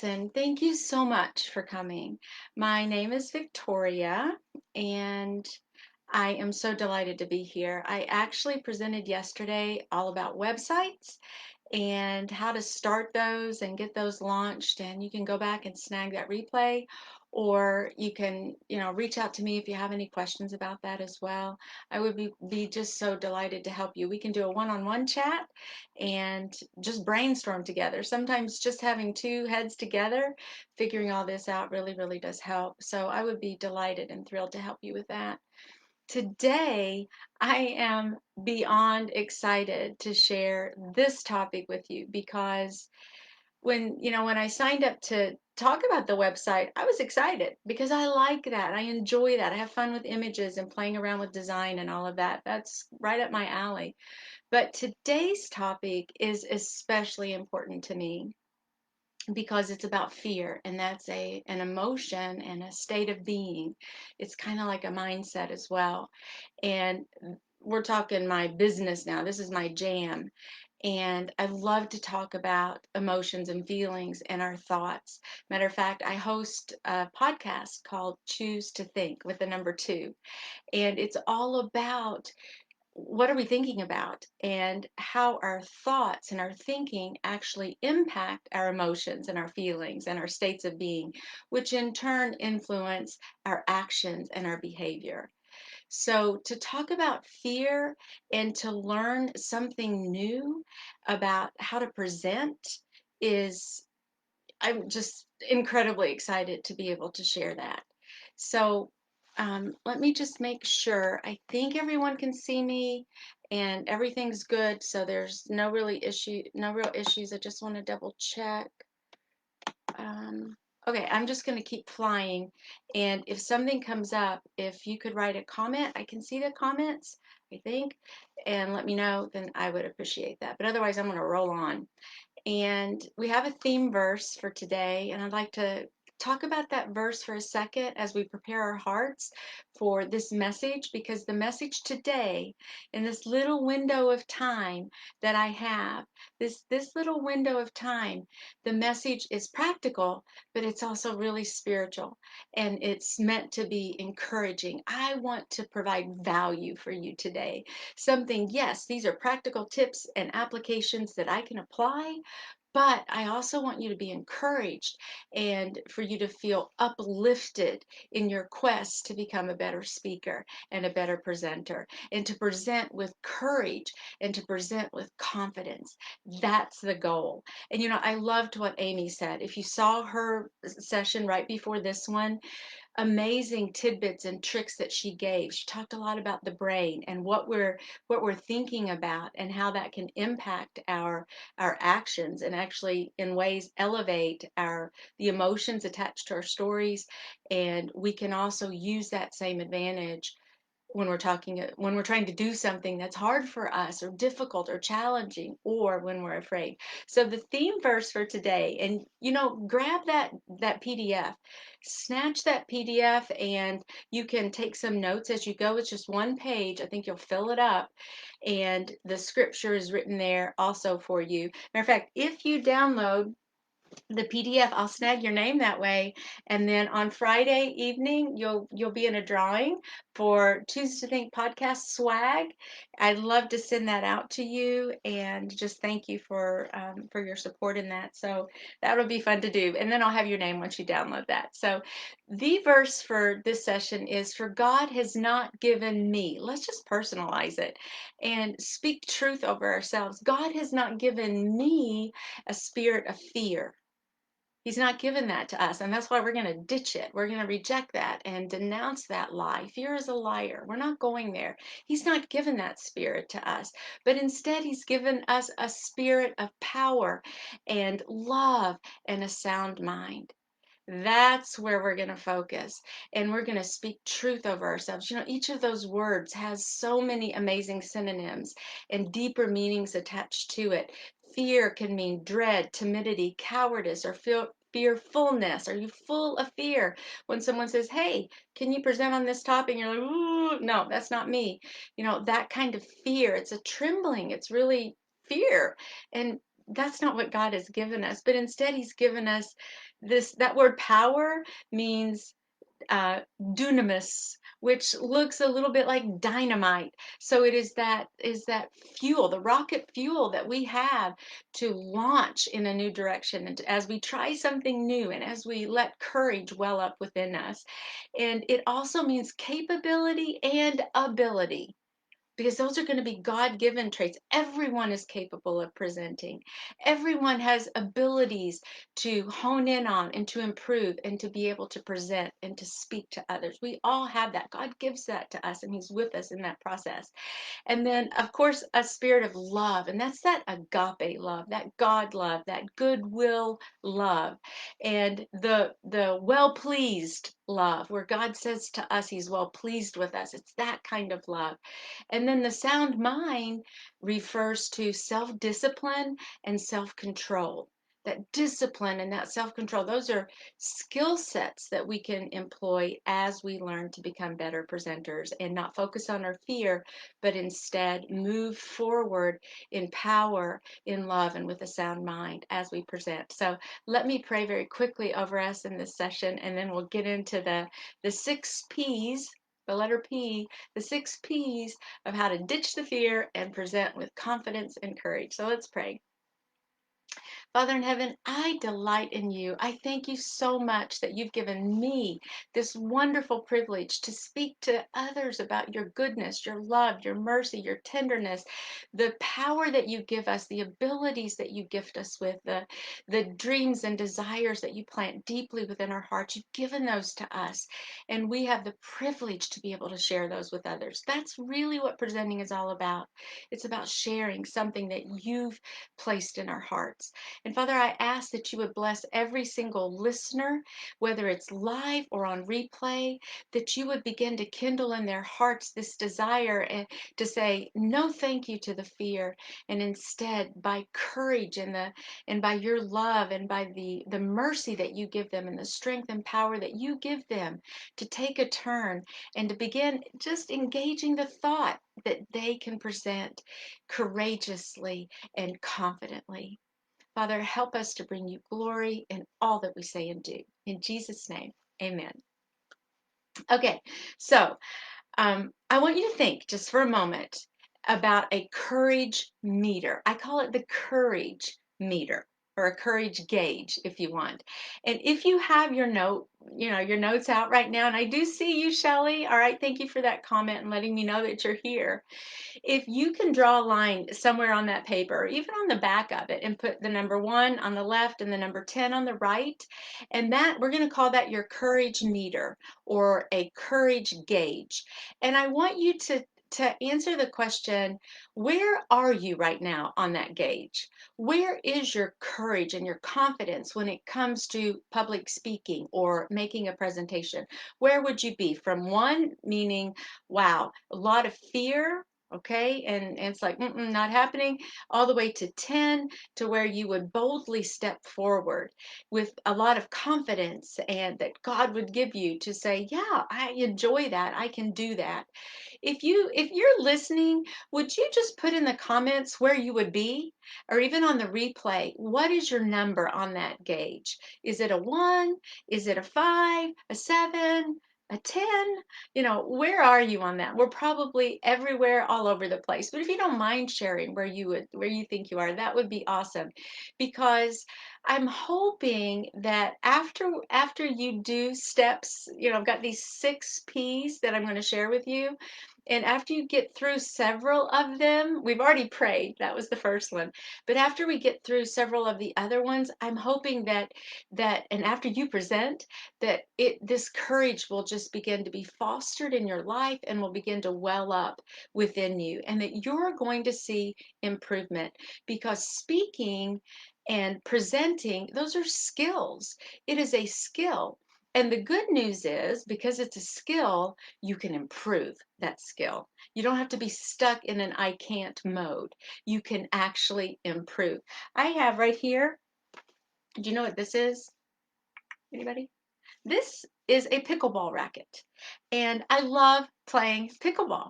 And thank you so much for coming. My name is Victoria, and I am so delighted to be here. I actually presented yesterday all about websites and how to start those and get those launched. And you can go back and snag that replay, or you can, reach out to me if you have any questions about that as well. I would be just so delighted to help you. We can do a one-on-one chat and just brainstorm together. Sometimes just having two heads together, figuring all this out really, really does help. So I would be delighted and thrilled to help you with that. Today, I am beyond excited to share this topic with you because when I signed up to talk about the website, I was excited because I like that. I enjoy that. I have fun with images and playing around with design and all of that. That's right up my alley. But today's topic is especially important to me because it's about fear, and that's an emotion and a state of being. It's kind of like a mindset as well. And we're talking my business now. This is my jam. And I love to talk about emotions and feelings and our thoughts. Matter of fact, I host a podcast called Choose to Think with the number two. And it's all about what are we thinking about and how our thoughts and our thinking actually impact our emotions and our feelings and our states of being, which in turn influence our actions and our behavior. So, to talk about fear and to learn something new about how to present is, I'm just incredibly excited to be able to share that. So, let me just make sure. I think everyone can see me and everything's good. So there's no real issues. I just want to double check. Um, okay, I'm just going to keep flying. And if something comes up, if you could write a comment, I can see the comments, I think, and let me know, then I would appreciate that. But otherwise, I'm going to roll on. And we have a theme verse for today, and I'd like to talk about that verse for a second as we prepare our hearts for this message, because the message today, in this little window of time that I have, this little window of time, the message is practical, but it's also really spiritual, and it's meant to be encouraging. I want to provide value for you today. Something, yes, these are practical tips and applications that I can apply, but I also want you to be encouraged and for you to feel uplifted in your quest to become a better speaker and a better presenter, and to present with courage and to present with confidence. That's the goal. And I loved what Amy said. If you saw her session right before this one, amazing tidbits and tricks that she gave. She talked a lot about the brain and what we're thinking about and how that can impact our actions and actually in ways elevate our the emotions attached to our stories, and we can also use that same advantage when we're trying to do something that's hard for us or difficult or challenging, or when we're afraid. So the theme verse for today, and grab that PDF, snatch that PDF, and you can take some notes as you go. It's just one page. I think you'll fill it up, and the scripture is written there also for you. Matter of fact, if you download the PDF, I'll snag your name that way. And then on Friday evening, you'll be in a drawing for Choose to Think podcast swag. I'd love to send that out to you and just thank you for your support in that. So that'll be fun to do. And then I'll have your name once you download that. So the verse for this session is, "For God has not given me." Let's just personalize it and speak truth over ourselves. God has not given me a spirit of fear. He's not given that to us, and that's why we're going to ditch it. We're going to reject that and denounce that lie. Fear is a liar. We're not going there. He's not given that spirit to us, but instead, He's given us a spirit of power and love and a sound mind. That's where we're going to focus, and we're going to speak truth over ourselves. Each of those words has so many amazing synonyms and deeper meanings attached to it. Fear can mean dread, timidity, cowardice, or fearfulness. Are you full of fear? When someone says, "Hey, can you present on this topic?" And you're like, "Ooh, no, that's not me." That kind of fear. It's a trembling. It's really fear. And that's not what God has given us, but instead He's given us that word power means dunamis, which looks a little bit like dynamite. So it is that fuel, the rocket fuel that we have to launch in a new direction, and as we try something new, and as we let courage well up within us. And it also means capability and ability, because those are going to be God-given traits. Everyone is capable of presenting. Everyone has abilities to hone in on and to improve and to be able to present and to speak to others. We all have that. God gives that to us, and He's with us in that process. And then, of course, a spirit of love. And that's that agape love, that God love, that goodwill love, and the well-pleased love, where God says to us He's well pleased with us. It's that kind of love. And then the sound mind refers to self-discipline and self-control. That discipline and that self-control, those are skill sets that we can employ as we learn to become better presenters and not focus on our fear, but instead move forward in power, in love, and with a sound mind as we present. So let me pray very quickly over us in this session, and then we'll get into the 6 P's, the letter P, the 6 P's of how to ditch the fear and present with confidence and courage. So let's pray. Father in heaven, I delight in you. I thank you so much that you've given me this wonderful privilege to speak to others about your goodness, your love, your mercy, your tenderness, the power that you give us, the abilities that you gift us with, the dreams and desires that you plant deeply within our hearts. You've given those to us, and we have the privilege to be able to share those with others. That's really what presenting is all about. It's about sharing something that you've placed in our hearts. And Father, I ask that you would bless every single listener, whether it's live or on replay, that you would begin to kindle in their hearts this desire and to say no thank you to the fear, and instead by courage and by your love and by the mercy that you give them and the strength and power that you give them to take a turn and to begin just engaging the thought that they can present courageously and confidently. Father, help us to bring you glory in all that we say and do. In Jesus' name, amen. Okay, so I want you to think just for a moment about a courage meter. I call it the courage meter, or a courage gauge if you want. And if you have your notes out right now, and I do see you, Shelley. All right, thank you for that comment and letting me know that you're here. If you can draw a line somewhere on that paper, or even on the back of it, and put the number 1 on the left and the number 10 on the right, and that we're going to call that your courage meter or a courage gauge. And I want you to answer the question, where are you right now on that gauge? Where is your courage and your confidence when it comes to public speaking or making a presentation? Where would you be? From 1, meaning, wow, a lot of fear, okay, and it's like not happening, all the way to 10, to where you would boldly step forward with a lot of confidence, and that God would give you to say, yeah, I enjoy that, I can do that. If you're listening, would you just put in the comments where you would be, or even on the replay, what is your number on that gauge? Is it a 1? Is it a 5, a 7, a 10? Where are you on that? We're probably everywhere, all over the place. But if you don't mind sharing where you think you are, that would be awesome. Because I'm hoping that after you do steps, I've got these 6 P's that I'm going to share with you. And after you get through several of them, we've already prayed, that was the first one. But after we get through several of the other ones, I'm hoping and after you present, that this courage will just begin to be fostered in your life and will begin to well up within you, and that you're going to see improvement, because speaking and presenting, those are skills. It is a skill. And the good news is, because it's a skill, you can improve that skill. You don't have to be stuck in an I can't mode. You can actually improve. I have right here, do you know what this is? Anybody? This is a pickleball racket, and I love playing pickleball.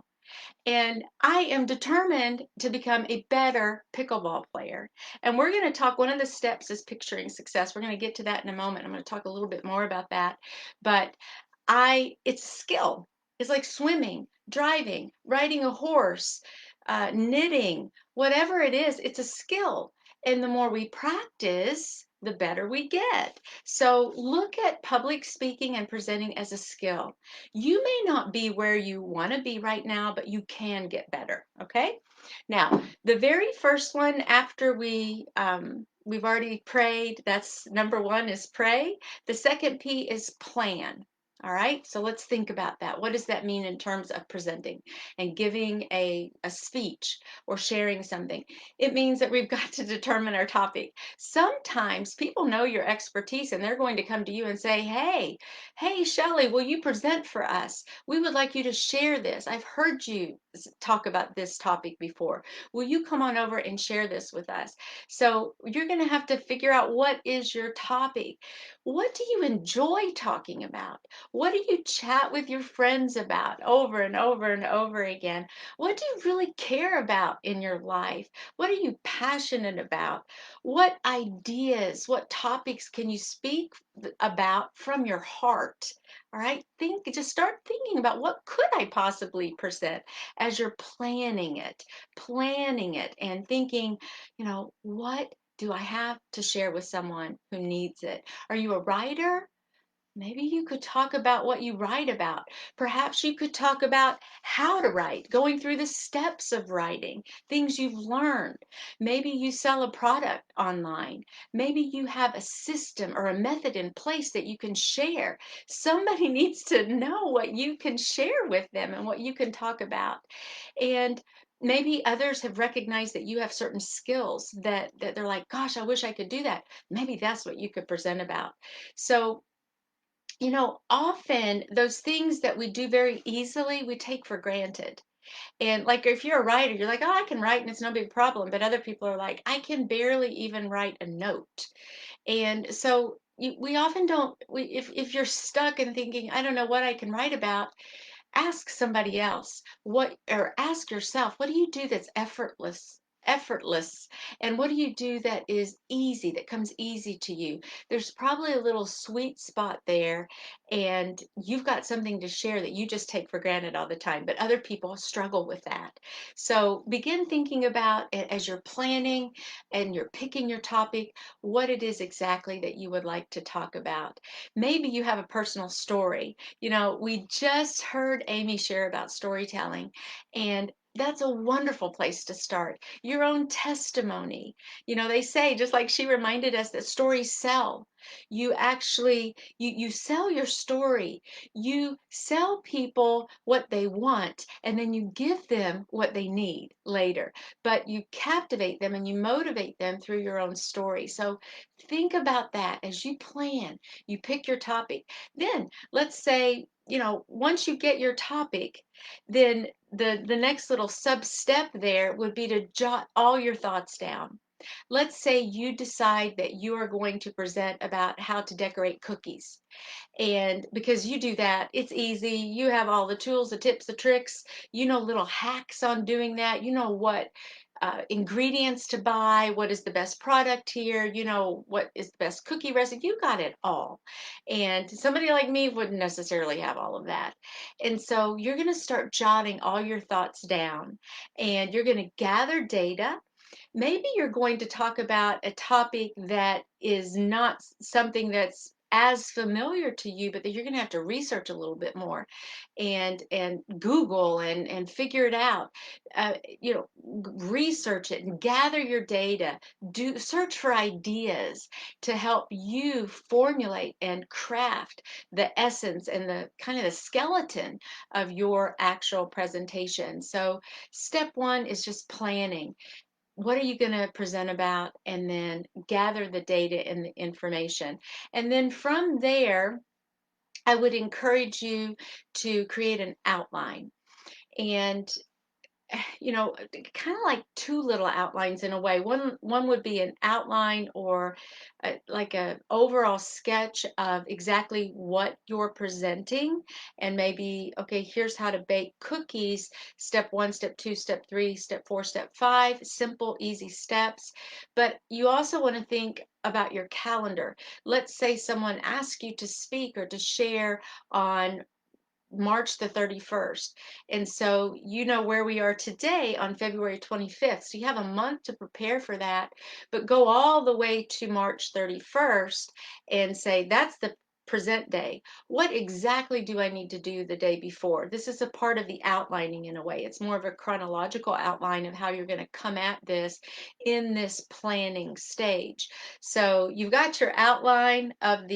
And I am determined to become a better pickleball player. And we're going to talk, one of the steps is picturing success. We're going to get to that in a moment. I'm going to talk a little bit more about that. But it's a skill. It's like swimming, driving, riding a horse, knitting, whatever it is, it's a skill. And the more we practice, the better we get. So look at public speaking and presenting as a skill. You may not be where you want to be right now, but you can get better. Okay. Now, the very first one after we've already prayed. That's number one is pray. The second P is plan. All right, so let's think about that. What does that mean in terms of presenting and giving a speech or sharing something? It means that we've got to determine our topic. Sometimes people know your expertise and they're going to come to you and say, hey, Shelley, will you present for us? We would like you to share this. I've heard you talk about this topic before. Will you come on over and share this with us? So you're going to have to figure out what is your topic. What do you enjoy talking about? What do you chat with your friends about over and over and over again? What do you really care about in your life? What are you passionate about? What ideas, what topics can you speak about from your heart? All right, just start thinking about what could I possibly present as you're planning it and thinking, what do I have to share with someone who needs it? Are you a writer? Maybe you could talk about what you write about. Perhaps you could talk about how to write, going through the steps of writing, things you've learned. Maybe you sell a product online. Maybe you have a system or a method in place that you can share. Somebody needs to know what you can share with them and what you can talk about. And maybe others have recognized that you have certain skills that they're like, gosh, I wish I could do that. Maybe that's what you could present about. So often those things that we do very easily, we take for granted. And like if you're a writer, you're like, oh, I can write and it's no big problem. But other people are like, I can barely even write a note. And so we often don't, if you're stuck and thinking, I don't know what I can write about, ask somebody else or ask yourself, what do you do that's effortless, and what do you do that is easy, that comes easy to you? There's probably a little sweet spot there, and you've got something to share that you just take for granted all the time, but other people struggle with that. So begin thinking about it as you're planning and you're picking your topic, what it is exactly that you would like to talk about. Maybe you have a personal story. We just heard Amy share about storytelling, and that's a wonderful place to start. Your own testimony. They say, just like she reminded us, that stories sell. You sell your story. You sell people what they want, and then you give them what they need later. But you captivate them and you motivate them through your own story. So think about that as you plan. You pick your topic. Then let's say, once you get your topic, then the next little sub step there would be to jot all your thoughts down. Let's say you decide that you are going to present about how to decorate cookies. And because you do that, it's easy. You have all the tools, the tips, the tricks, little hacks on doing that. You know what ingredients to buy, what is the best product here, what is the best cookie recipe. You got it all. And somebody like me wouldn't necessarily have all of that. And so you're going to start jotting all your thoughts down and you're going to gather data. Maybe you're going to talk about a topic that is not something that's as familiar to you, but that you're going to have to research a little bit more and Google and figure it out. Research it and gather your data. Do search for ideas to help you formulate and craft the essence and the kind of the skeleton of your actual presentation. So step one is just planning. What are you going to present about, and then gather the data and the information. And then from there, I would encourage you to create an outline. And kind of like two little outlines in a way. One would be an outline or like a overall sketch of exactly what you're presenting, and maybe, okay, here's how to bake cookies, step 1, step 2, step 3, step 4, step 5, simple, easy steps. But you also want to think about your calendar. Let's say someone asks you to speak or to share on March the 31st. And so you know where we are today on February 25th. So you have a month to prepare for that, but go all the way to March 31st and say, that's the present day. What exactly do I need to do the day before? This is a part of the outlining in a way. It's more of a chronological outline of how you're going to come at this in this planning stage. So you've got your outline of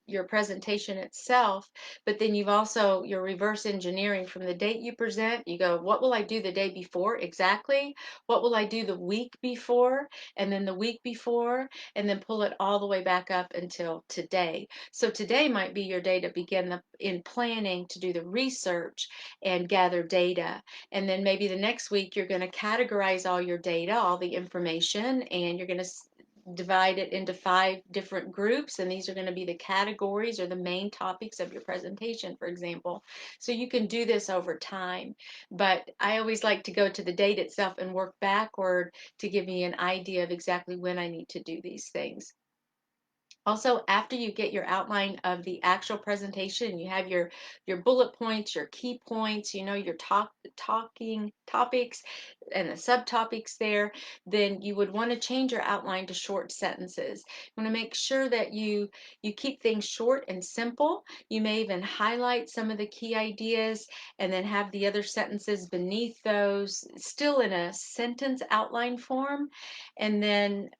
your presentation itself, but then you've also, you're reverse engineering from the date you present. You go, what will I do the day before exactly? What will I do the week before? And then the week before, and then pull it all the way back up until today. So today might be your day to begin in planning to do the research and gather data. And then maybe the next week you're going to categorize all your data, all the information, and you're going to divide it into 5 different groups, and these are going to be the categories or the main topics of your presentation, for example. So you can do this over time, but I always like to go to the date itself and work backward to give me an idea of exactly when I need to do these things. Also, after you get your outline of the actual presentation, you have your bullet points, your key points, your talking topics and the subtopics there, then you would want to change your outline to short sentences. You want to make sure that you keep things short and simple. You may even highlight some of the key ideas and then have the other sentences beneath those still in a sentence outline form. And then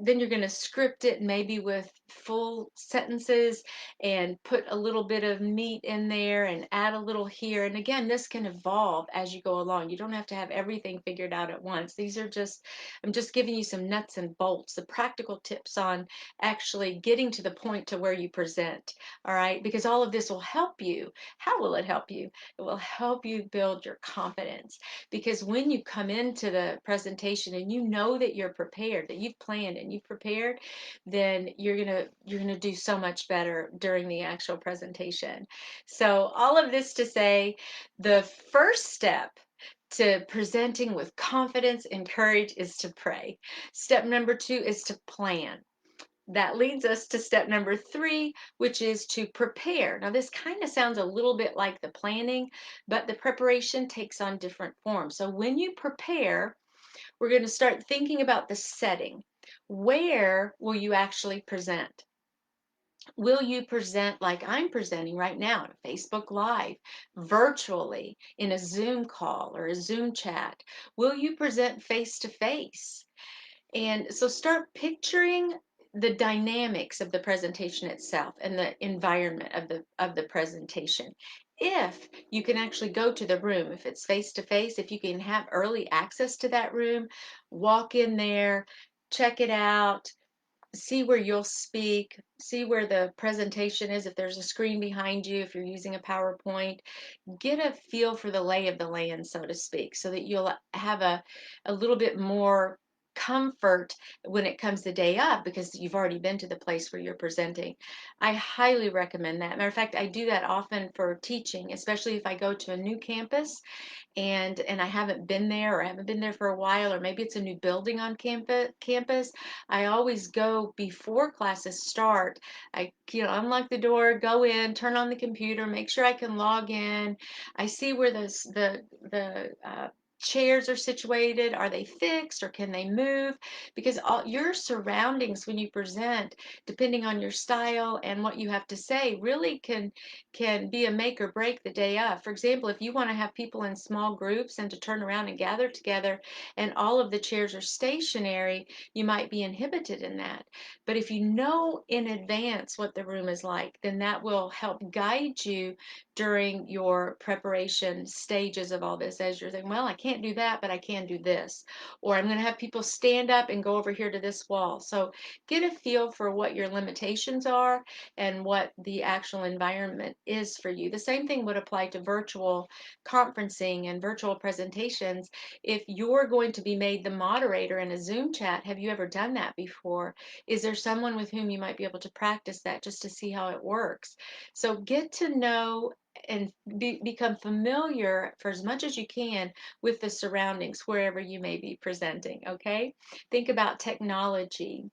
then you're going to script it maybe with full sentences and put a little bit of meat in there and add a little here. And again, this can evolve as you go along. You don't have to have everything figured out at once. I'm just giving you some nuts and bolts, the practical tips on actually getting to the point to where you present. All right, because all of this will help you. How will it help you? It will help you build your confidence, because when you come into the presentation and you know that you're prepared, that you've planned and you've prepared, then you're gonna do so much better during the actual presentation. So all of this to say, the first step to presenting with confidence and courage is to pray. Step number 2 is to plan. That leads us to step number 3, which is to prepare. Now, this kind of sounds a little bit like the planning, but the preparation takes on different forms. So when you prepare, we're going to start thinking about the setting. Where will you actually present? Will you present like I'm presenting right now on Facebook Live, virtually, in a Zoom call or a Zoom chat? Will you present face to face? And so start picturing the dynamics of the presentation itself and the environment of the presentation. If you can actually go to the room, if it's face to face, if you can have early access to that room, walk in there, check it out, see where you'll speak, see where the presentation is, if there's a screen behind you, if you're using a PowerPoint, get a feel for the lay of the land, so to speak, so that you'll have a little bit more comfort when it comes the day up, because you've already been to the place where you're presenting. I highly recommend that. Matter of fact, I do that often for teaching, especially if I go to a new campus and I haven't been there, or I haven't been there for a while, or maybe it's a new building on campus. I always go before classes start. I unlock the door, go in, turn on the computer, make sure I can log in. I see where the chairs are situated. Are they fixed or can they move? Because all your surroundings when you present, depending on your style and what you have to say, really can be a make or break the day of. For example, if you want to have people in small groups and to turn around and gather together and all of the chairs are stationary, you might be inhibited in that. But if you know in advance what the room is like, then that will help guide you during your preparation stages of all this, as you're thinking, well, I can't can't do that, but I can do this. Or I'm going to have people stand up and go over here to this wall. So get a feel for what your limitations are and what the actual environment is for you. The same thing would apply to virtual conferencing and virtual presentations. If you're going to be made the moderator in a Zoom chat, have you ever done that before? Is there someone with whom you might be able to practice that just to see how it works? So get to know and become familiar for as much as you can with the surroundings wherever you may be presenting, okay? Think about technology.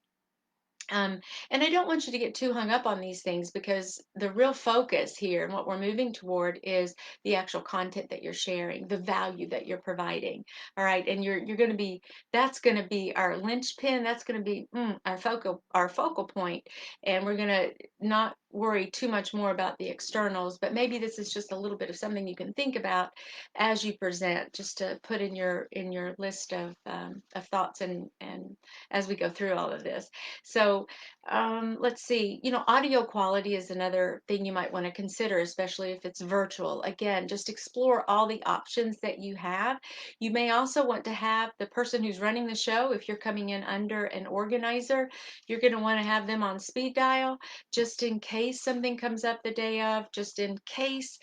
Um, and I don't want you to get too hung up on these things, because the real focus here and what we're moving toward is the actual content that you're sharing, the value that you're providing. All right, and you're going to be, that's going to be our linchpin. That's going to be our focal point, and we're going to not worry too much more about the externals. But maybe this is just a little bit of something you can think about as you present, just to put in your list of thoughts and as we go through all of this. So let's see, audio quality is another thing you might want to consider, especially if it's virtual. Again, just explore all the options that you have. You may also want to have the person who's running the show, if you're coming in under an organizer, you're going to want to have them on speed dial just in case something comes up the day of, just in case,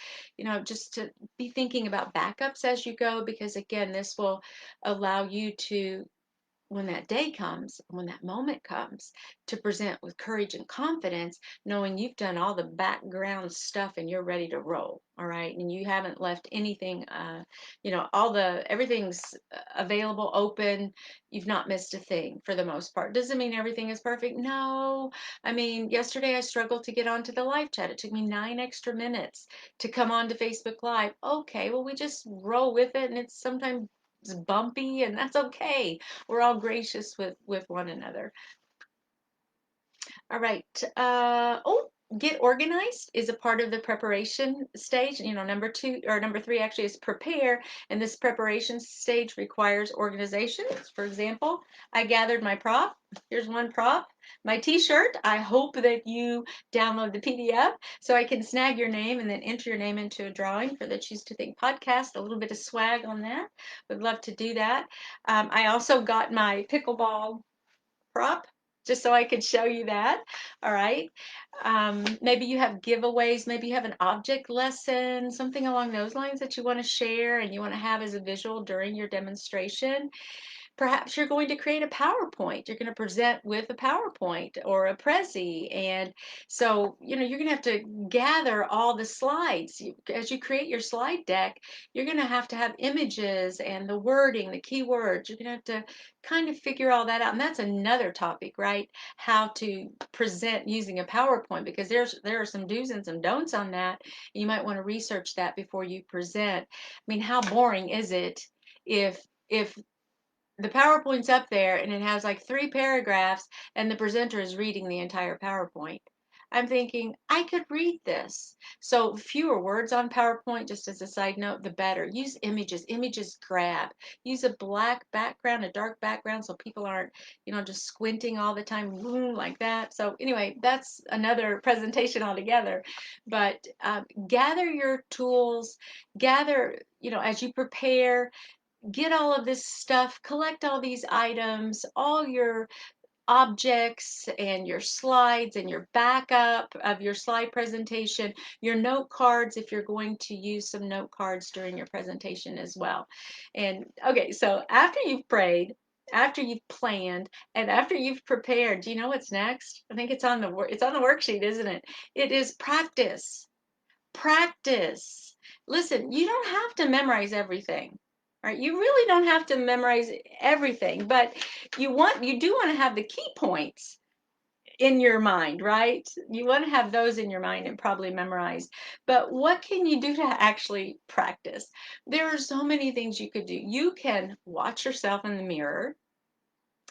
just to be thinking about backups as you go, because again, this will allow you to, when that day comes, when that moment comes, to present with courage and confidence, knowing you've done all the background stuff and you're ready to roll. All right. And you haven't left anything, everything's available, open. You've not missed a thing for the most part. Doesn't mean everything is perfect. No. I mean, yesterday I struggled to get onto the live chat. It took me 9 extra minutes to come on to Facebook Live. Okay. Well, we just roll with it, and it's sometimes bumpy, and that's okay. We're all gracious with one another. All right. Get organized is a part of the preparation stage. Number two or number three actually is prepare, and this preparation stage requires organization. For example, I gathered my prop. Here's one prop, my T-shirt. I hope that you download the PDF so I can snag your name and then enter your name into a drawing for the Choose to Think podcast. A little bit of swag on that. Would love to do that. I also got my pickleball prop just so I could show you that. All right. Maybe you have giveaways, maybe you have an object lesson, something along those lines that you want to share and you want to have as a visual during your demonstration. Perhaps you're going to create a PowerPoint. You're going to present with a PowerPoint or a Prezi. And so, you're going to have to gather all the slides. As you create your slide deck, you're going to have images and the wording, the keywords. You're going to have to kind of figure all that out. And that's another topic, right? How to present using a PowerPoint, because there are some do's and some don'ts on that. You might want to research that before you present. I mean, how boring is it if the PowerPoint's up there and it has like 3 paragraphs and the presenter is reading the entire PowerPoint? I'm thinking, I could read this. So fewer words on PowerPoint, just as a side note, the better. Use images. Images grab. Use a black background, a dark background, so people aren't, just squinting all the time like that. So anyway, that's another presentation altogether. But gather your tools, gather, as you prepare, get all of this stuff, collect all these items, all your objects and your slides and your backup of your slide presentation, your note cards if you're going to use some note cards during your presentation as well. And okay, so after you've prayed, after you've planned, and after you've prepared, do you know what's next? I think it's on the worksheet, isn't it? It is practice. Practice. Listen, you don't have to memorize everything. Right? You really don't have to memorize everything, but you do want to have the key points in your mind, right? You want to have those in your mind and probably memorized. But what can you do to actually practice? There are so many things you could do. You can watch yourself in the mirror.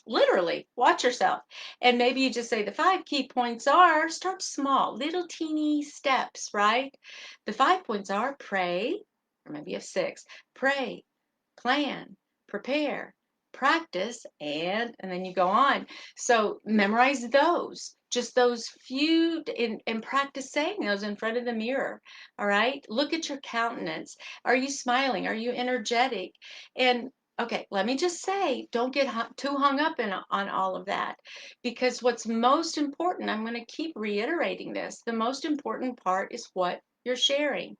Literally, watch yourself. And maybe you just say the 5 key points are, start small, little teeny steps, right? The 5 points are pray, or maybe you have 6. Pray, plan, prepare, practice, and then you go on. So memorize those. just those few, and practice saying those in front of the mirror. All right. Look at your countenance. Are you smiling? Are you energetic? And okay, let me just say, don't get too hung up on all of that, because what's most important, I'm going to keep reiterating this, the most important part is what you're sharing,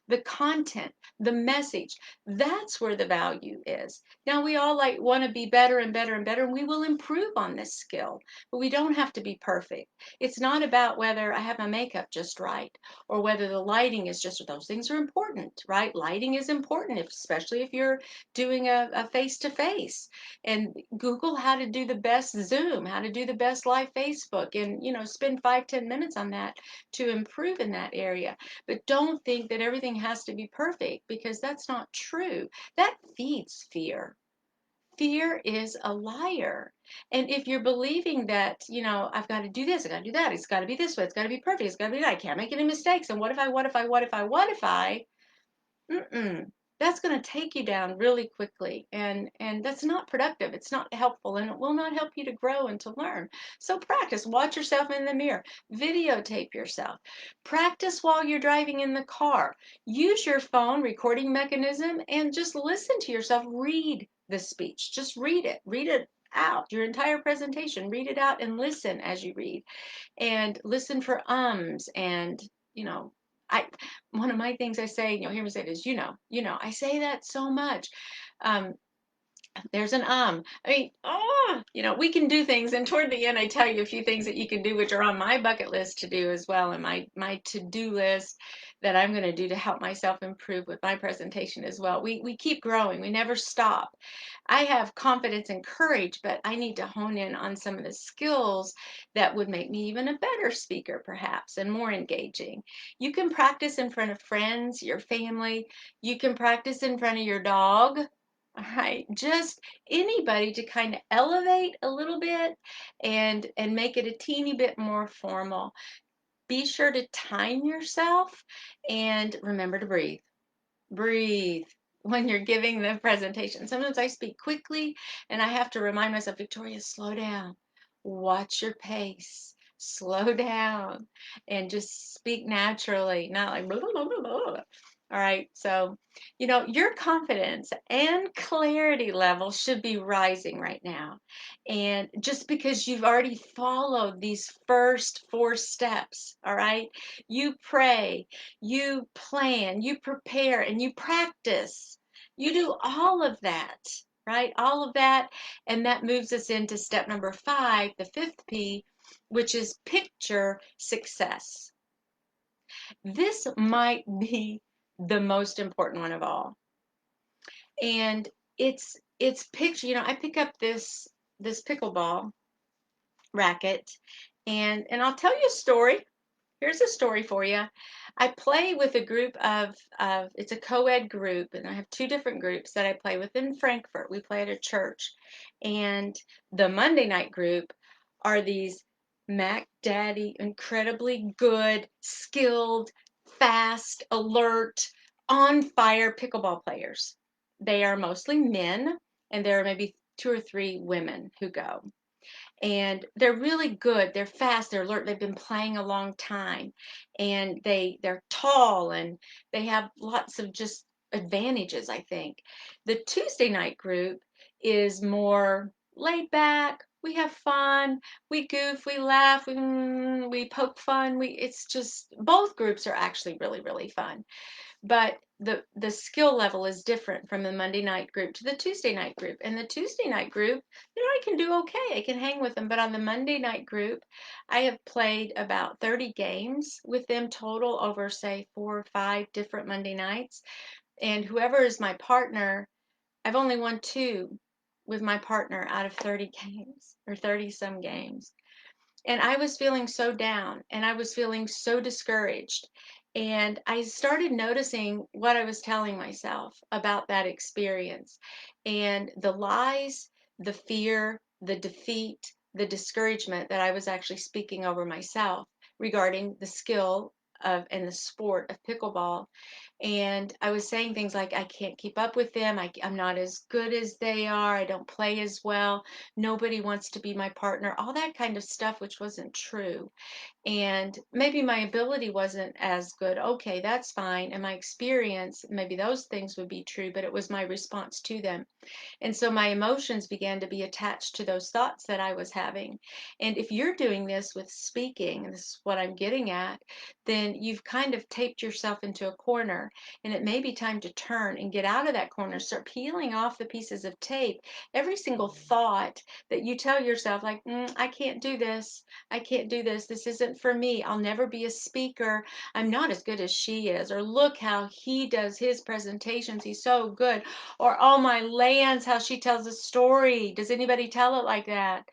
the content, the message. That's where the value is. Now, we all like want to be better and better and better, and we will improve on this skill, but we don't have to be perfect. It's not about whether I have my makeup just right or whether the lighting is just, those things are important, right? Lighting is important, especially if you're doing a face-to-face. And Google how to do the best Zoom, how to do the best live Facebook, and spend 5-10 minutes on that to improve in that area. But don't think that everything has to be perfect, because that's not true. That feeds fear. Fear is a liar. And if you're believing that, I've got to do this, I've got to do that, it's got to be this way, it's got to be perfect, it's got to be that, I can't make any mistakes, and what if I, Mm-mm. That's going to take you down really quickly, and that's not productive. It's not helpful, and it will not help you to grow and to learn. So practice. Watch yourself in the mirror. Videotape yourself. Practice while you're driving in the car. Use your phone recording mechanism and just listen to yourself read the speech. Just read it. Read it out. Your entire presentation. Read it out and listen as you read, and listen for ums and you know I one of my things I say, you'll hear me say this, I say that so much. um there's an I mean, we can do things, and toward the end I tell you a few things that you can do, which are on my bucket list to do as well, and my to-do list that I'm going to do to help myself improve with my presentation as well. We keep growing, we never stop. I have confidence and courage, but I need to hone in on some of the skills that would make me even a better speaker, perhaps, and more engaging. You can practice in front of friends, your family. You can practice in front of your dog. All right, just anybody to kind of elevate a little bit and make it a teeny bit more formal. Be sure to time yourself and remember to breathe. Breathe when you're giving the presentation. Sometimes I speak quickly and I have to remind myself, Victoria, slow down. Watch your pace. Slow down and just speak naturally, not like blah, blah, blah, blah, blah. All right. So, your confidence and clarity level should be rising right now. And just because you've already followed these first 4 steps, all right, you pray, you plan, you prepare, and you practice. You do all of that, right? All of that. And that moves us into step number 5, the 5th P, which is picture success. This might be the most important one of all. And it's picture, I pick up this pickleball racket, and I'll tell you a story. Here's a story for you. I play with a group of it's a co-ed group, and I have 2 different groups that I play with in Frankfurt. We play at a church. And the Monday night group are these Mac Daddy, incredibly good, skilled, fast, alert, on fire pickleball players. They are mostly men, and there are maybe 2 or 3 women who go, and they're really good. They're fast, they're alert, they've been playing a long time, and they're tall, and they have lots of just advantages, I think. The Tuesday night group is more laid back. We have fun, we goof, we laugh, we poke fun. We It's just, both groups are actually really, really fun, but the skill level is different from the Monday night group to the Tuesday night group. And the Tuesday night group, I can do okay. I can hang with them. But on the Monday night group, I have played about 30 games with them total over, say, 4 or 5 different Monday nights. And whoever is my partner, I've only won 2 with my partner out of 30 games, or 30 some games. And I was feeling so down, and I was feeling so discouraged. And I started noticing what I was telling myself about that experience, and the lies, the fear, the defeat, the discouragement that I was actually speaking over myself regarding the skill of in the sport of pickleball. And I was saying things like, I can't keep up with them. I'm not as good as they are. I don't play as well. Nobody wants to be my partner, all that kind of stuff, which wasn't true. And maybe my ability wasn't as good. Okay, that's fine. And my experience, maybe those things would be true, but it was my response to them. And so my emotions began to be attached to those thoughts that I was having. And if you're doing this with speaking, and this is what I'm getting at, then you've kind of taped yourself into a corner. And it may be time to turn and get out of that corner, start peeling off the pieces of tape. Every single thought that you tell yourself, like, I can't do this. I can't do this. This isn't for me. I'll never be a speaker. I'm not as good as she is. Or look how he does his presentations. He's so good. Or, oh my lands, how she tells a story. Does anybody tell it like that?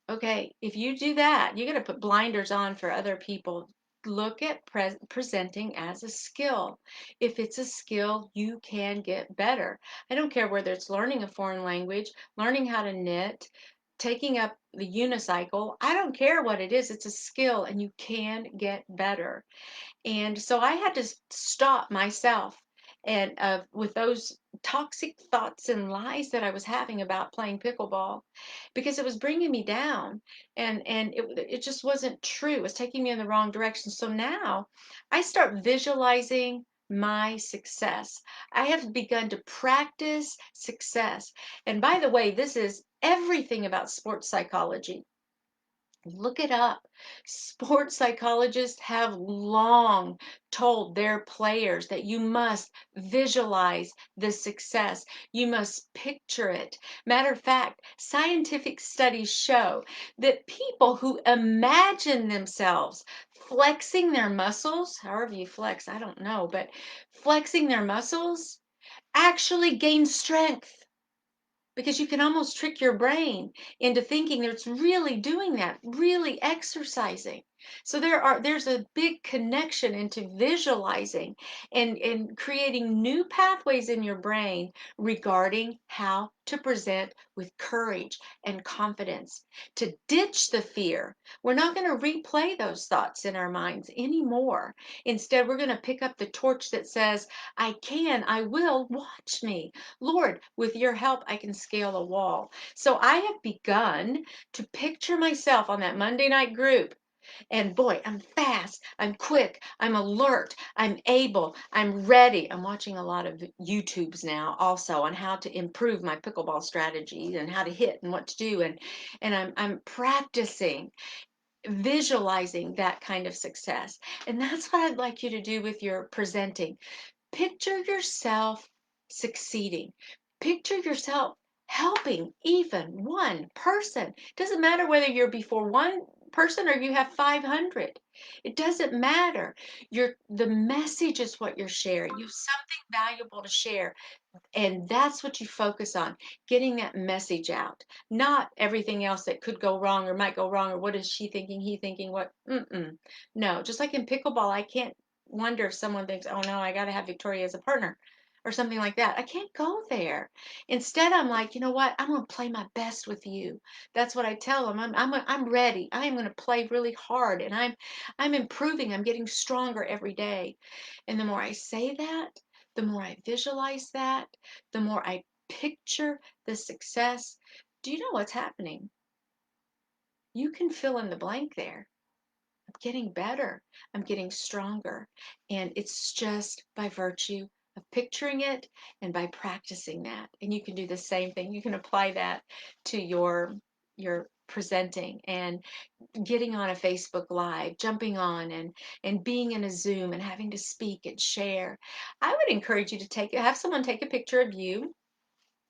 Okay, if you do that, you're going to put blinders on for other people. Look at presenting as a skill. If it's a skill, you can get better. I don't care whether it's learning a foreign language, learning how to knit, taking up the unicycle. I don't care what it is, it's a skill and you can get better. And so I had to stop myself and with those toxic thoughts and lies that I was having about playing pickleball because it was bringing me down and it just wasn't true. It was taking me in the wrong direction. So now I start visualizing my success. I have begun to practice success. And by the way, this is everything about sports psychology. Look it up. Sports psychologists have long told their players that you must visualize the success. You must picture it. Matter of fact, scientific studies show that people who imagine themselves flexing their muscles, however you flex, I don't know, but flexing their muscles actually gain strength because you can almost trick your brain into thinking that it's really doing that, really exercising. So there's a big connection into visualizing and creating new pathways in your brain regarding how to present with courage and confidence, to ditch the fear. We're not going to replay those thoughts in our minds anymore. Instead, we're going to pick up the torch that says, I can, I will, watch me. Lord, with your help, I can scale a wall. So I have begun to picture myself on that Monday night group. And boy, I'm fast, I'm quick, I'm alert, I'm able, I'm ready. I'm watching a lot of YouTubes now also on how to improve my pickleball strategy and how to hit and what to do. And I'm practicing visualizing that kind of success. And that's what I'd like you to do with your presenting. Picture yourself succeeding. Picture yourself helping even one person. Doesn't matter whether you're before one person or you have 500. It doesn't matter. The message is what you're sharing. You have something valuable to share. And that's what you focus on, getting that message out, not everything else that could go wrong or might go wrong, or what is she thinking, he thinking, what? No, just like in pickleball, I can't wonder if someone thinks, oh no, I got to have Victoria as a partner or something like that. I can't go there. Instead, I'm like, you know what? I'm going to play my best with you. That's what I tell them. I'm ready. I'm going to play really hard and I'm improving. I'm getting stronger every day. And the more I say that, the more I visualize that, the more I picture the success. Do you know what's happening? You can fill in the blank there. I'm getting better. I'm getting stronger. And it's just by virtue of picturing it and by practicing that. And you can do the same thing. You can apply that to your presenting and getting on a Facebook Live, jumping on and being in a Zoom and having to speak and share. I would encourage you to have someone take a picture of you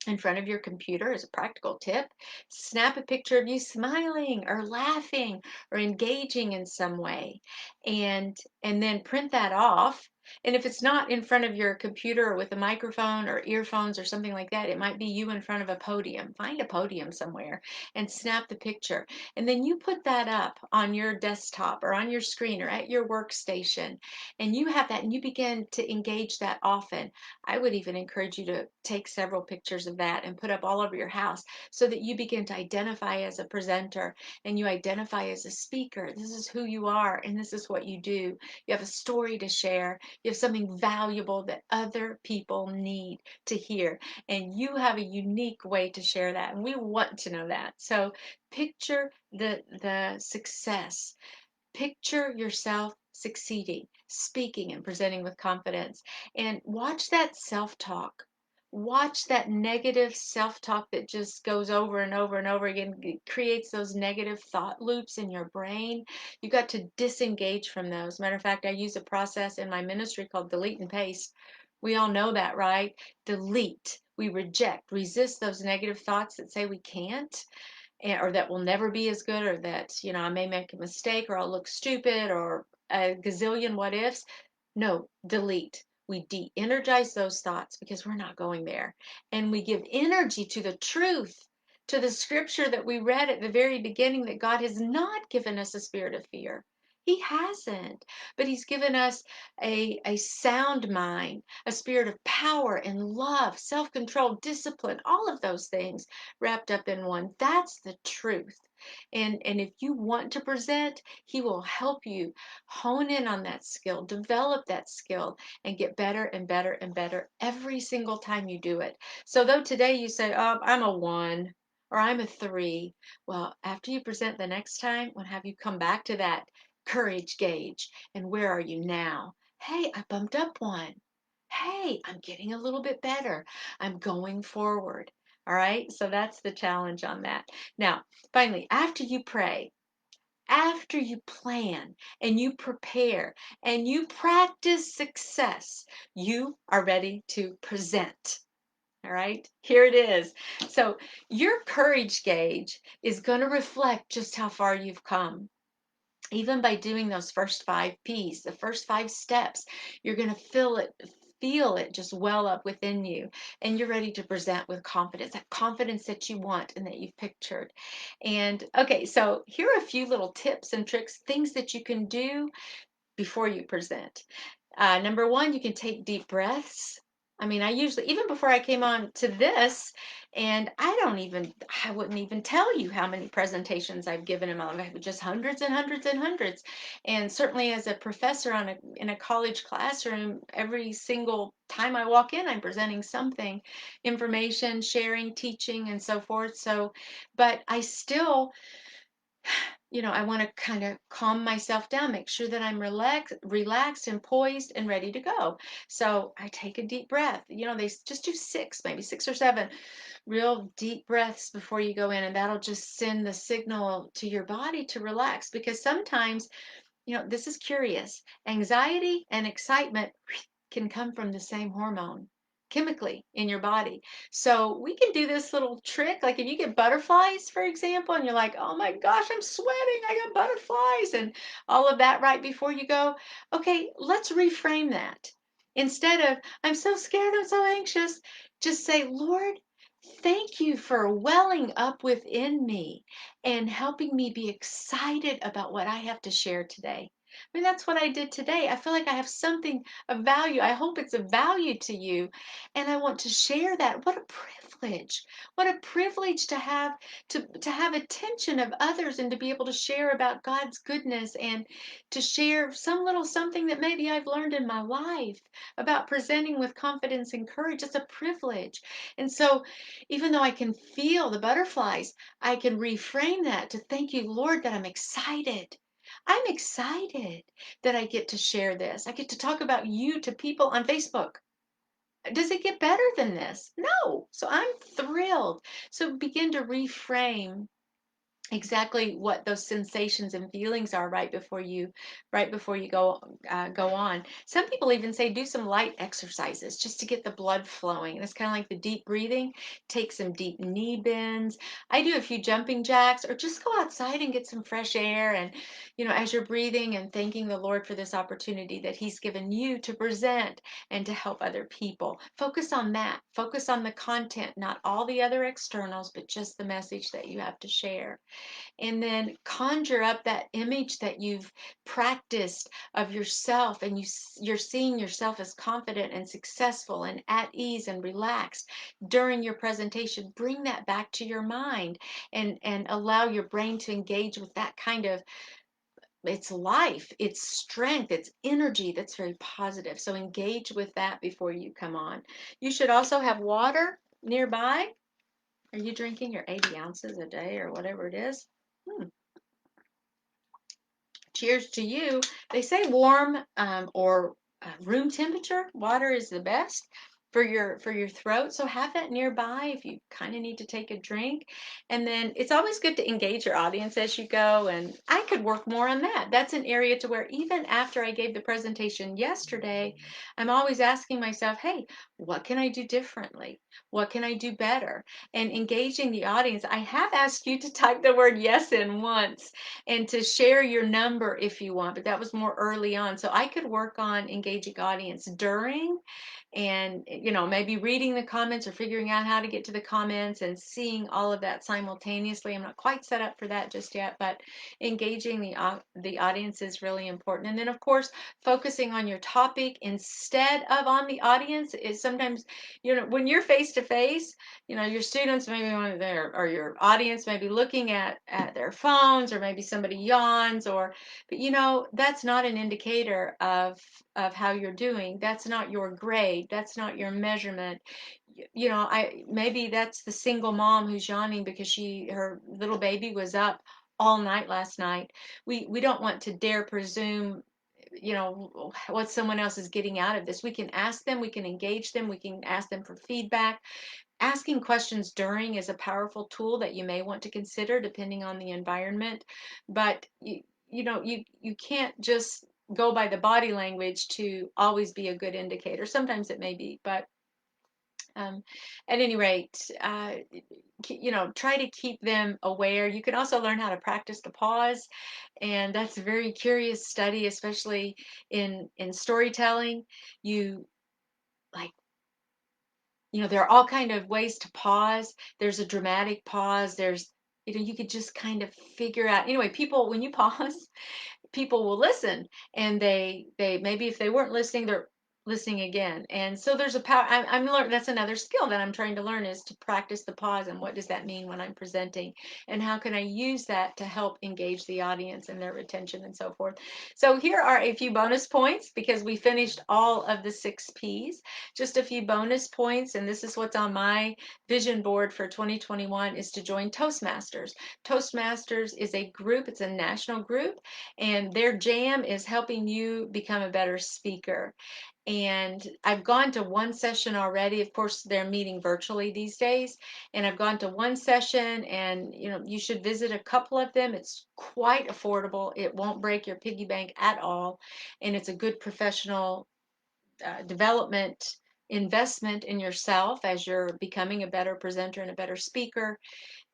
in front of your computer as a practical tip. Snap a picture of you smiling or laughing or engaging in some way and then print that off And if it's not in front of your computer or with a microphone or earphones or something like that, it might be you in front of a podium. Find a podium somewhere and snap the picture. And then you put that up on your desktop or on your screen or at your workstation. And you have that and you begin to engage that often. I would even encourage you to take several pictures of that and put up all over your house so that you begin to identify as a presenter and you identify as a speaker. This is who you are and this is what you do. You have a story to share. You have something valuable that other people need to hear. And you have a unique way to share that. And we want to know that. So picture the success. Picture yourself succeeding, speaking and presenting with confidence. And watch that self-talk. Watch that negative self-talk that just goes over and over and over again. It creates those negative thought loops in your brain. You got to disengage from those. Matter of fact, I use a process in my ministry called delete and paste. We all know that, right? Delete. We reject, resist those negative thoughts that say we can't or that will never be as good, or that, I may make a mistake, or I'll look stupid, or a gazillion what ifs. No, delete. We de energize those thoughts because we're not going there. And we give energy to the truth, to the scripture that we read at the very beginning, that God has not given us a spirit of fear. He hasn't, but He's given us a sound mind, a spirit of power and love, self control, discipline, all of those things wrapped up in one. That's the truth. And if you want to present, He will help you hone in on that skill, develop that skill, and get better and better and better every single time you do it. So though today you say, "Oh, I'm a 1," or "I'm a 3," well, after you present the next time, we'll have you come back to that courage gauge. And where are you now? Hey, I bumped up 1. Hey, I'm getting a little bit better. I'm going forward. All right. So that's the challenge on that. Now, finally, after you pray, after you plan and you prepare and you practice success, you are ready to present. All right, here it is. So, your courage gauge is going to reflect just how far you've come. Even by doing those first 5 P's, the first 5 steps, you're going to feel it just well up within you, and you're ready to present with confidence, that confidence that you want and that you've pictured. And okay, so here are a few little tips and tricks, things that you can do before you present. Number one, you can take deep breaths. I mean, I usually, even before I came on to this, and I wouldn't even tell you how many presentations I've given in my life, just hundreds and hundreds and hundreds. And certainly as a professor in a college classroom, every single time I walk in, I'm presenting something, information, sharing, teaching, and so forth. So, but I still, I want to kind of calm myself down, make sure that I'm relaxed and poised and ready to go. So I take a deep breath. They just do six, maybe 6 or 7 real deep breaths before you go in, and that'll just send the signal to your body to relax. Because sometimes, this is curious. Anxiety and excitement can come from the same hormone chemically in your body. So we can do this little trick. Like if you get butterflies, for example, and you're like, oh my gosh, I'm sweating, I got butterflies, and all of that right before you go. Okay, let's reframe that. Instead of, I'm so scared, I'm so anxious, just say, Lord, thank you for welling up within me and helping me be excited about what I have to share today. I mean, that's what I did today. I feel like I have something of value. I hope it's of value to you. And I want to share that. What a privilege. What a privilege to have attention of others and to be able to share about God's goodness and to share some little something that maybe I've learned in my life about presenting with confidence and courage. It's a privilege. And so even though I can feel the butterflies, I can reframe that to thank you, Lord, that I'm excited. I'm excited that I get to share this. I get to talk about you to people on Facebook. Does it get better than this? No. So I'm thrilled. So begin to reframe exactly what those sensations and feelings are right before you go on. Some people even say do some light exercises just to get the blood flowing. And it's kind of like the deep breathing. Take some deep knee bends. I do a few jumping jacks, or just go outside and get some fresh air. And as you're breathing and thanking the Lord for this opportunity that He's given you to present and to help other people, focus on that. Focus on the content, not all the other externals, but just the message that you have to share. And then conjure up that image that you've practiced of yourself, and you're seeing yourself as confident and successful and at ease and relaxed during your presentation. Bring that back to your mind, and allow your brain to engage with that kind of, it's life, it's strength, it's energy that's very positive. So engage with that before you come on. You should also have water nearby. Are you drinking your 80 ounces a day or whatever it is? Cheers to you. They say warm, or room temperature water is the best for your throat. So have that nearby if you kind of need to take a drink. And then it's always good to engage your audience as you go. And I could work more on that. That's an area to where even after I gave the presentation yesterday, I'm always asking myself, hey, what can I do differently? What can I do better? And engaging the audience. I have asked you to type the word yes in once, and to share your number if you want, but that was more early on. So I could work on engaging audience during, and maybe reading the comments or figuring out how to get to the comments and seeing all of that simultaneously. I'm not quite set up for that just yet, but engaging the audience is really important. And then of course, focusing on your topic instead of on the audience is sometimes, when you're face to face, your students maybe on there, or your audience may be looking at their phones, or maybe somebody yawns, but that's not an indicator of how you're doing. That's not your grade. That's not your measurement. I maybe that's the single mom who's yawning because her little baby was up all night last night. We don't want to dare presume what someone else is getting out of this. We can ask them, we can engage them, we can ask them for feedback. Asking questions during is a powerful tool that you may want to consider depending on the environment. But you can't just go by the body language to always be a good indicator. Sometimes it may be, but um, at any rate, try to keep them aware. You can also learn how to practice the pause, and that's a very curious study, especially in storytelling. You like there are all kind of ways to pause. There's a dramatic pause. There's you could just kind of figure out. Anyway, people, when you pause, people will listen, and they maybe if they weren't listening, they're listening again. And so there's a power. I'm learning. That's another skill that I'm trying to learn, is to practice the pause, and what does that mean when I'm presenting, and how can I use that to help engage the audience and their retention and so forth. So here are a few bonus points, because we finished all of the 6 P's. Just a few bonus points, and this is what's on my vision board for 2021, is to join Toastmasters. Toastmasters is a group. It's a national group, and their jam is helping you become a better speaker. And I've gone to one session already. Of course, they're meeting virtually these days, and I've gone to one session, and you should visit a couple of them. It's quite affordable. It won't break your piggy bank at all, and it's a good professional development investment in yourself as you're becoming a better presenter and a better speaker.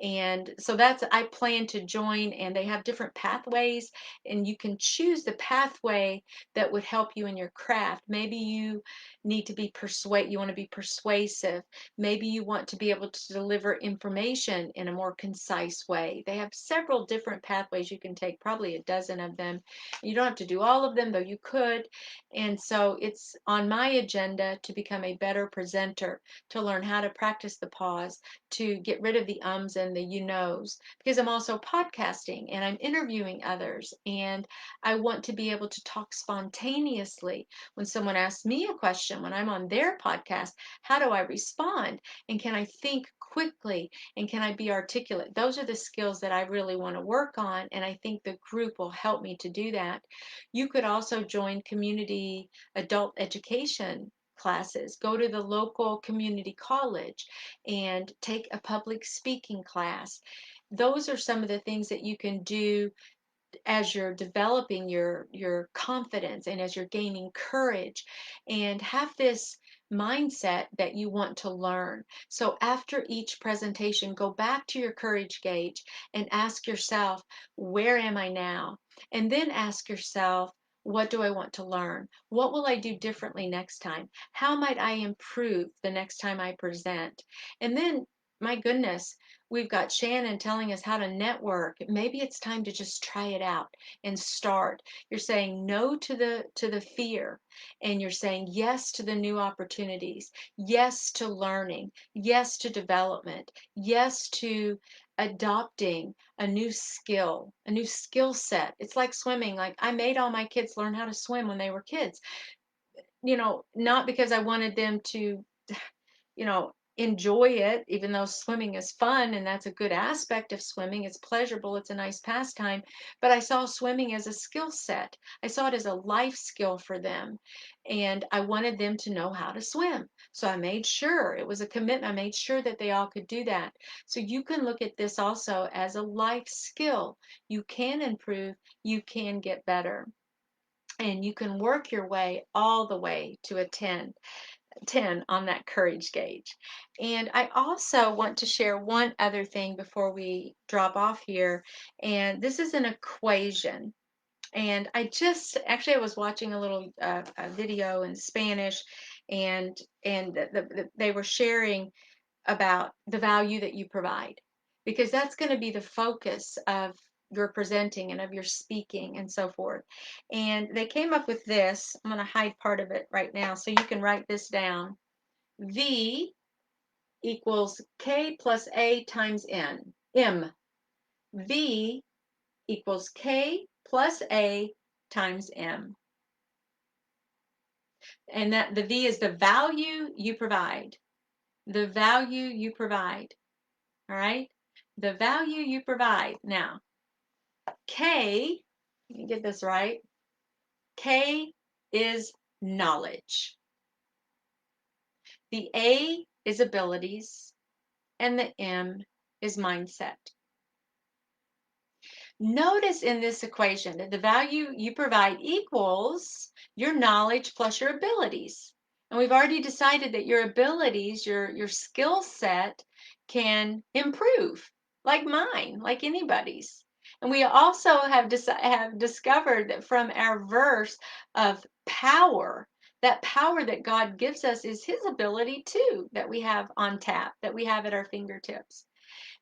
And so I plan to join, and they have different pathways, and you can choose the pathway that would help you in your craft. Maybe you need to you want to be persuasive. Maybe you want to be able to deliver information in a more concise way. They have several different pathways you can take, probably a dozen of them. You don't have to do all of them, though you could. And so it's on my agenda to become a better presenter, to learn how to practice the pause, to get rid of the ums and the you knows, because I'm also podcasting and I'm interviewing others, and I want to be able to talk spontaneously when someone asks me a question when I'm on their podcast. How do I respond, and can I think quickly, and can I be articulate? Those are the skills that I really want to work on, and I think the group will help me to do that. You could also join community adult education classes. Go to the local community college and take a public speaking class. those are some of the things that you can do as you're developing your confidence and as you're gaining courage, and have this mindset that you want to learn. So after each presentation, go back to your courage gauge and ask yourself, where am I now? And then ask yourself, what do I want to learn? What will I do differently next time? How might I improve the next time I present? And then, my goodness, we've got Shannon telling us how to network. Maybe it's time to just try it out and start. You're saying no to the fear, and you're saying yes to the new opportunities, yes to learning, yes to development, yes to adopting a new skill set. It's like swimming. Like, I made all my kids learn how to swim when they were kids. Not because I wanted them to enjoy it, even though swimming is fun and that's a good aspect of swimming. It's pleasurable, it's a nice pastime. But I saw swimming as a skill set. I saw it as a life skill for them. And I wanted them to know how to swim. So I made sure it was a commitment. I made sure that they all could do that. So you can look at this also as a life skill. You can improve, you can get better. And you can work your way all the way to a 10 on that courage gauge. And I also want to share one other thing before we drop off here. And this is an equation. And I was watching a little a video in Spanish, and they were sharing about the value that you provide, because that's going to be the focus of your presenting and of your speaking and so forth. And they came up with this. I'm going to hide part of it right now so you can write this down. V equals K plus A times M. V equals K plus A times M. And that the V is the value you provide. The value you provide. All right? The value you provide. Now, K, let me get this right. K is knowledge. The A is abilities, and the M is mindset. Notice in this equation that the value you provide equals your knowledge plus your abilities. And we've already decided that your abilities, your skill set, can improve, like mine, like anybody's. And we also have discovered that from our verse of power, that power that God gives us is his ability too, that we have on tap, that we have at our fingertips.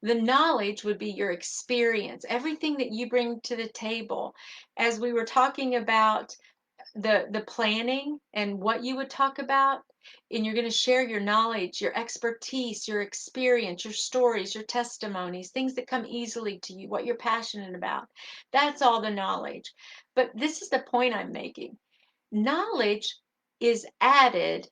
The knowledge would be your experience, everything that you bring to the table. As we were talking about the planning and what you would talk about, and you're going to share your knowledge, your expertise, your experience, your stories, your testimonies, things that come easily to you, what you're passionate about. That's all the knowledge. But this is the point I'm making. Knowledge is added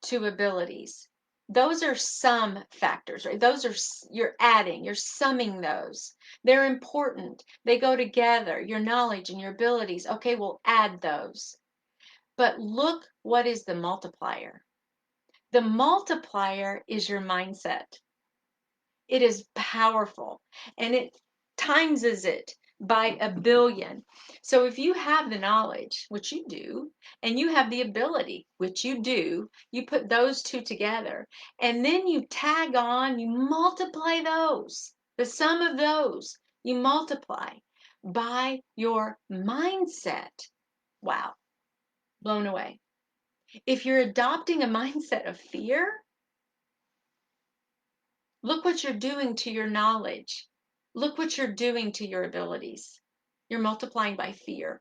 to abilities. Those are some factors, right? Those are, you're adding, you're summing those. They're important. They go together, your knowledge and your abilities. Okay, we'll add those. But look, what is the multiplier? The multiplier is your mindset. It is powerful, and it timeses it by a billion. So if you have the knowledge, which you do, and you have the ability, which you do, you put those two together, and then you tag on, you multiply those, the sum of those, you multiply by your mindset. Wow, blown away. If you're adopting a mindset of fear, look what you're doing to your knowledge. Look what you're doing to your abilities. You're multiplying by fear.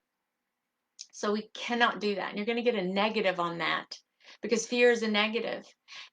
So we cannot do that. And you're going to get a negative on that, because fear is a negative.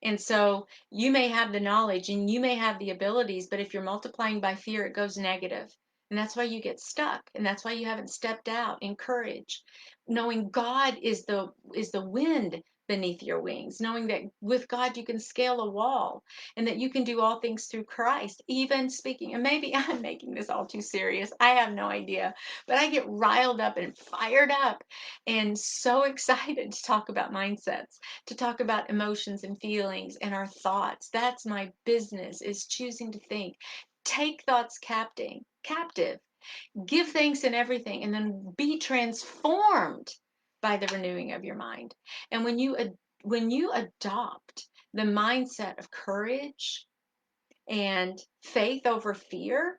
And so you may have the knowledge and you may have the abilities, but if you're multiplying by fear, it goes negative. And that's why you get stuck. And that's why you haven't stepped out in courage. Knowing God is the wind beneath your wings, knowing that with God you can scale a wall, and that you can do all things through Christ, even speaking. And maybe I'm making this all too serious. I have no idea. But I get riled up and fired up and so excited to talk about mindsets, to talk about emotions and feelings and our thoughts. That's my business, is choosing to think. take thoughts captive, give thanks in everything, and then be transformed by the renewing of your mind. And when you adopt the mindset of courage and faith over fear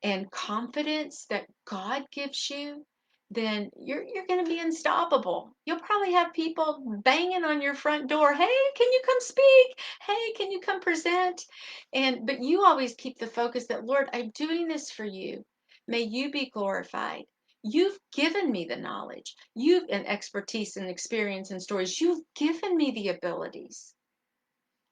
and confidence that God gives you, then you're going to be unstoppable. You'll probably have people banging on your front door. Hey, can you come speak? Hey, can you come present? And but you always keep the focus that, Lord, I'm doing this for you. May you be glorified. You've given me the knowledge. You've an expertise and experience and stories. You've given me the abilities.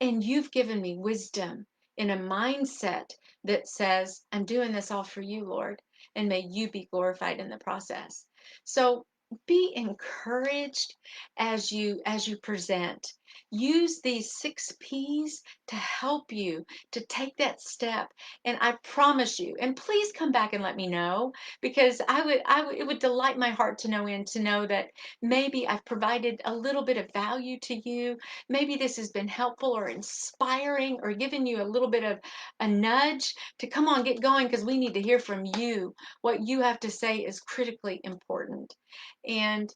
And you've given me wisdom in a mindset that says, I'm doing this all for you, Lord, and may you be glorified in the process. So be encouraged as you present. Use these 6 P's to help you to take that step. And I promise you, and please come back and let me know, because it would delight my heart to know that maybe I've provided a little bit of value to you. Maybe this has been helpful or inspiring or given you a little bit of a nudge to come on, get going, because we need to hear from you. What you have to say is critically important. And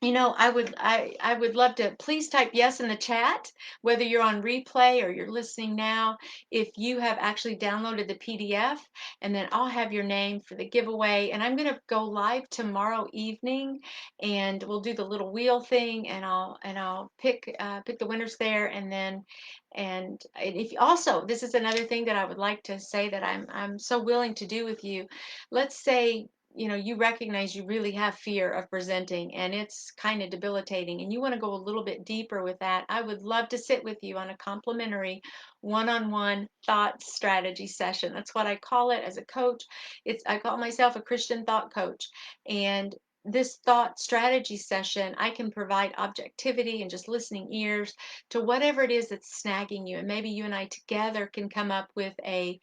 I would love to please type yes in the chat, whether you're on replay or you're listening now, if you have actually downloaded the PDF, and then I'll have your name for the giveaway. And I'm going to go live tomorrow evening, and we'll do the little wheel thing, and I'll pick the winners there. And if also, this is another thing that I would like to say that I'm so willing to do with you. Let's say you recognize you really have fear of presenting, and it's kind of debilitating, and you want to go a little bit deeper with that. I would love to sit with you on a complimentary one-on-one thought strategy session. That's what I call it as a coach. I call myself a Christian thought coach. And this thought strategy session, I can provide objectivity and just listening ears to whatever it is that's snagging you. And maybe you and I together can come up with a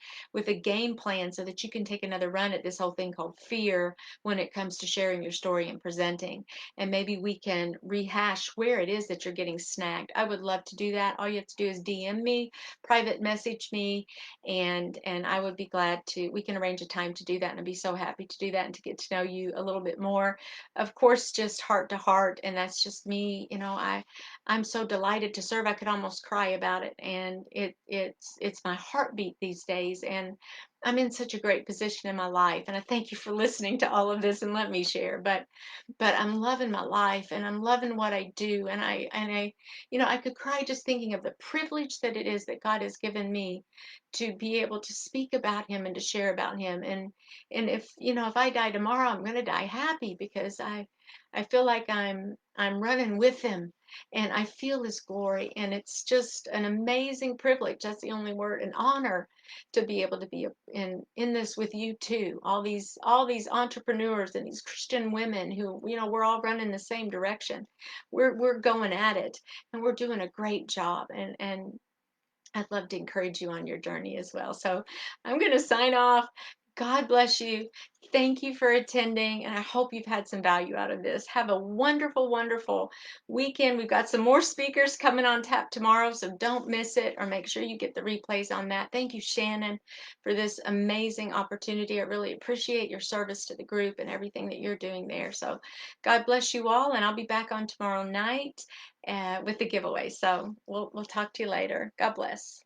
game plan so that you can take another run at this whole thing called fear when it comes to sharing your story and presenting. And maybe we can rehash where it is that you're getting snagged. I would love to do that. All you have to do is DM me, private message me, and I would be glad to. We can arrange a time to do that, and I'd be so happy to do that and to get to know you a little bit more. Of course, just heart to heart, and that's just me. I'm so delighted to serve. I could almost cry about it, and it's my heartbeat these days. And I'm in such a great position in my life, and I thank you for listening to all of this and let me share. But I'm loving my life, and I'm loving what I do, and I could cry just thinking of the privilege that it is that God has given me to be able to speak about Him and to share about Him. And if I die tomorrow, I'm going to die happy, because I feel like I'm running with Him, and I feel His glory, and it's just an amazing privilege. That's the only word, an honor to be able to be in this with you too. All these entrepreneurs and these Christian women who, we're all running the same direction. We're going at it, and we're doing a great job. And I'd love to encourage you on your journey as well. So I'm going to sign off. God bless you. Thank you for attending, and I hope you've had some value out of this. Have a wonderful, wonderful weekend. We've got some more speakers coming on tap tomorrow, so don't miss it, or make sure you get the replays on that. Thank you, Shannon, for this amazing opportunity. I really appreciate your service to the group and everything that you're doing there. So God bless you all, and I'll be back on tomorrow night with the giveaway. So we'll talk to you later. God bless.